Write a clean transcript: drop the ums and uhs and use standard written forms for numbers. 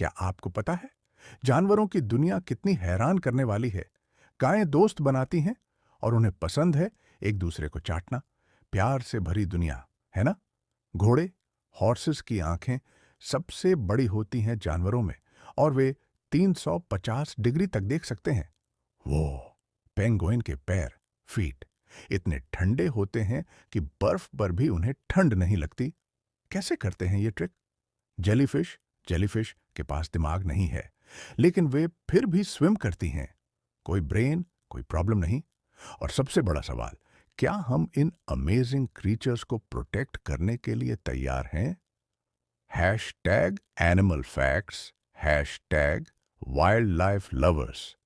क्या आपको पता है जानवरों की दुनिया कितनी हैरान करने वाली है? गायें दोस्त बनाती हैं और उन्हें पसंद है एक दूसरे को चाटना। प्यार से भरी दुनिया, है ना? घोड़े, हॉर्सेस की आंखें सबसे बड़ी होती हैं जानवरों में और वे 350 डिग्री तक देख सकते हैं। वो पेंगुइन के पैर, फीट, इतने ठंडे होते हैं कि बर्फ पर भी उन्हें ठंड नहीं लगती। कैसे करते हैं ये ट्रिक? जेलीफिश जेलीफिश के पास दिमाग नहीं है, लेकिन वे फिर भी स्विम करती हैं। कोई ब्रेन, कोई प्रॉब्लम नहीं। और सबसे बड़ा सवाल, क्या हम इन अमेजिंग क्रीचर्स को प्रोटेक्ट करने के लिए तैयार हैं? Hash tag animal facts, hash tag wild life lovers.